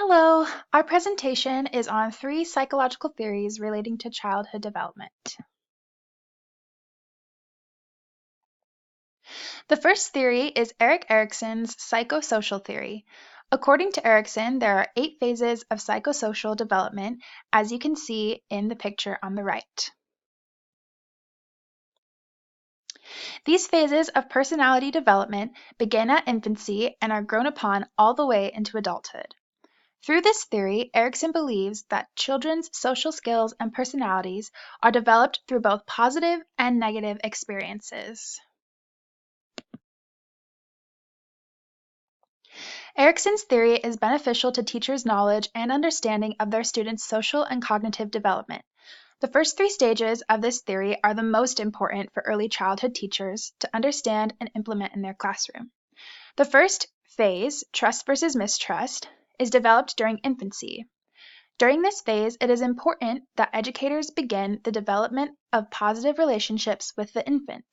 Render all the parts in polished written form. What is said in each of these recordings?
Hello, our presentation is on 3 psychological theories relating to childhood development. The first theory is Erik Erikson's psychosocial theory. According to Erikson, there are 8 phases of psychosocial development, as you can see in the picture on the right. These phases of personality development begin at infancy and are grown upon all the way into adulthood. Through this theory, Erikson believes that children's social skills and personalities are developed through both positive and negative experiences. Erikson's theory is beneficial to teachers' knowledge and understanding of their students' social and cognitive development. The first 3 stages of this theory are the most important for early childhood teachers to understand and implement in their classroom. The first phase, trust versus mistrust, is developed during infancy. During this phase, it is important that educators begin the development of positive relationships with the infant.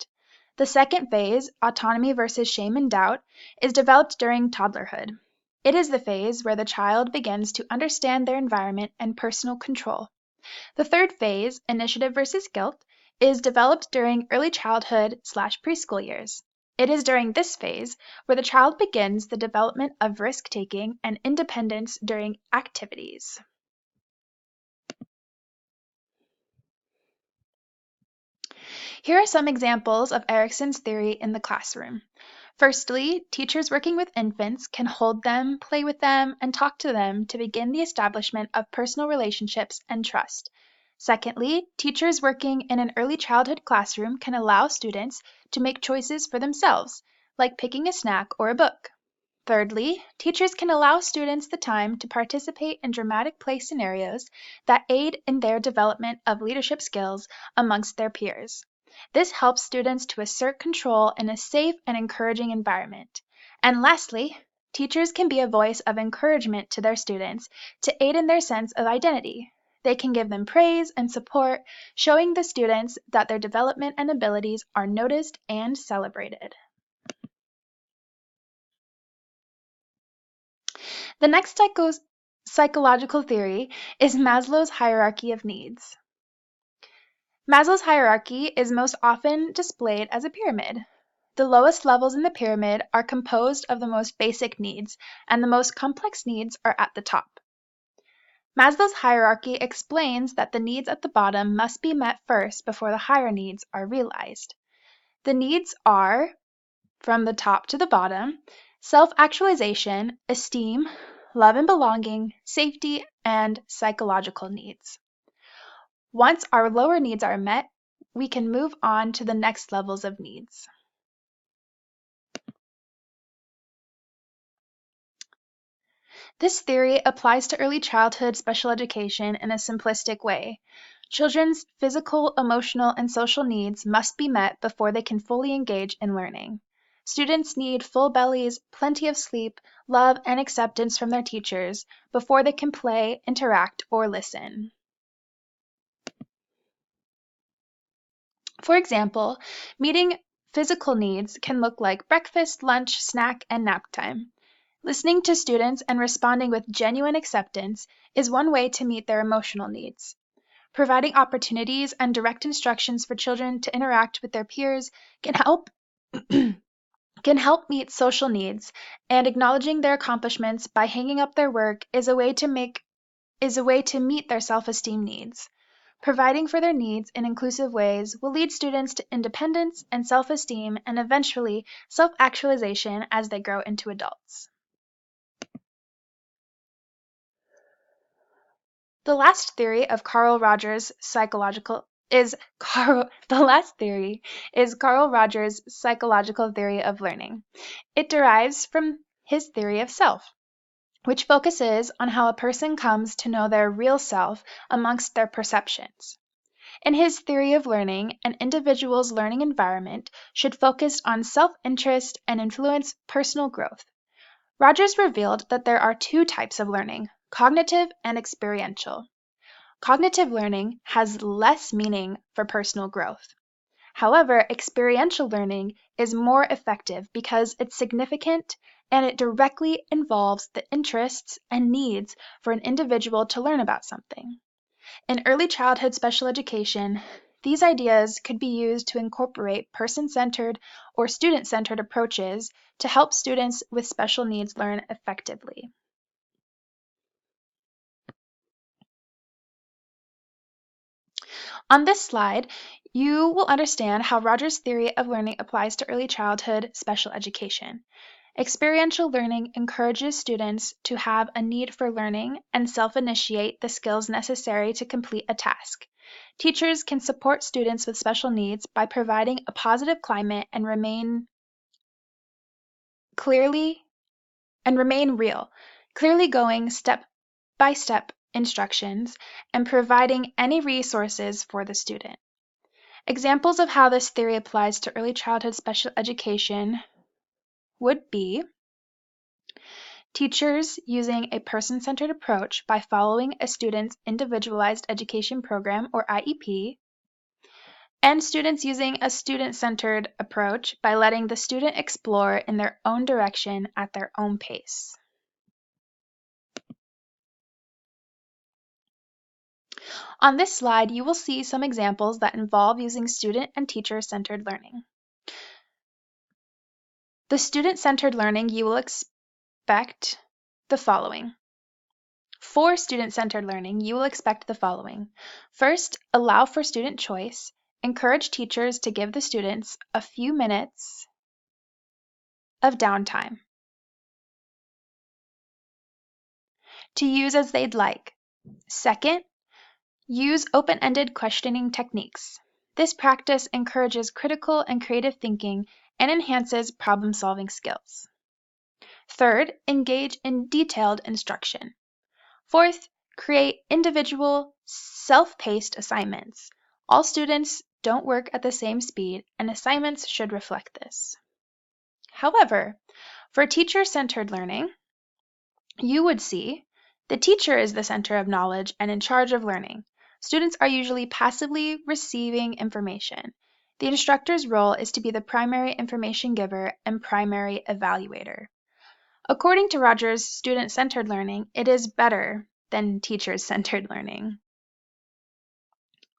The second phase, autonomy versus shame and doubt, is developed during toddlerhood. It is the phase where the child begins to understand their environment and personal control. The third phase, initiative versus guilt, is developed during early childhood/preschool years. It is during this phase where the child begins the development of risk-taking and independence during activities. Here are some examples of Erikson's theory in the classroom. Firstly, teachers working with infants can hold them, play with them, and talk to them to begin the establishment of personal relationships and trust. Secondly, teachers working in an early childhood classroom can allow students to make choices for themselves, like picking a snack or a book. Thirdly, teachers can allow students the time to participate in dramatic play scenarios that aid in their development of leadership skills amongst their peers. This helps students to assert control in a safe and encouraging environment. And lastly, teachers can be a voice of encouragement to their students to aid in their sense of identity. They can give them praise and support, showing the students that their development and abilities are noticed and celebrated. The next psychological theory is Maslow's hierarchy of needs. Maslow's hierarchy is most often displayed as a pyramid. The lowest levels in the pyramid are composed of the most basic needs, and the most complex needs are at the top. Maslow's hierarchy explains that the needs at the bottom must be met first before the higher needs are realized. The needs are, from the top to the bottom, self-actualization, esteem, love and belonging, safety, and psychological needs. Once our lower needs are met, we can move on to the next levels of needs. This theory applies to early childhood special education in a simplistic way. Children's physical, emotional, and social needs must be met before they can fully engage in learning. Students need full bellies, plenty of sleep, love, and acceptance from their teachers before they can play, interact, or listen. For example, meeting physical needs can look like breakfast, lunch, snack, and nap time. Listening to students and responding with genuine acceptance is one way to meet their emotional needs. Providing opportunities and direct instructions for children to interact with their peers can help can help meet social needs, and acknowledging their accomplishments by hanging up their work is a way to meet their self-esteem needs. Providing for their needs in inclusive ways will lead students to independence and self-esteem and eventually self-actualization as they grow into adults. The last theory of Carl Rogers' psychological theory of learning. It derives from his theory of self, which focuses on how a person comes to know their real self amongst their perceptions. In his theory of learning, an individual's learning environment should focus on self-interest and influence personal growth. Rogers revealed that there are 2 types of learning, cognitive and experiential. Cognitive learning has less meaning for personal growth. However, experiential learning is more effective because it's significant and it directly involves the interests and needs for an individual to learn about something. In early childhood special education, these ideas could be used to incorporate person-centered or student-centered approaches to help students with special needs learn effectively. On this slide, you will understand how Rogers' theory of learning applies to early childhood special education. Experiential learning encourages students to have a need for learning and self-initiate the skills necessary to complete a task. Teachers can support students with special needs by providing a positive climate and remain real, clearly going step-by-step instructions and providing any resources for the student. Examples of how this theory applies to early childhood special education would be teachers using a person-centered approach by following a student's individualized education program or IEP, and students using a student-centered approach by letting the student explore in their own direction at their own pace. On this slide, you will see some examples that involve using student and teacher-centered learning. The student-centered learning, you will expect the following. For student-centered learning, you will expect the following. First, allow for student choice. Encourage teachers to give the students a few minutes of downtime to use as they'd like. Second, use open-ended questioning techniques. This practice encourages critical and creative thinking and enhances problem-solving skills. Third, engage in detailed instruction. Fourth, create individual, self-paced assignments. All students don't work at the same speed, and assignments should reflect this. However, for teacher-centered learning, you would see the teacher is the center of knowledge and in charge of learning. Students are usually passively receiving information. The instructor's role is to be the primary information giver and primary evaluator. According to Rogers' student-centered learning, it is better than teacher-centered learning.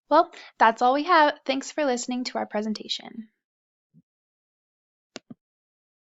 Well, that's all we have. Thanks for listening to our presentation.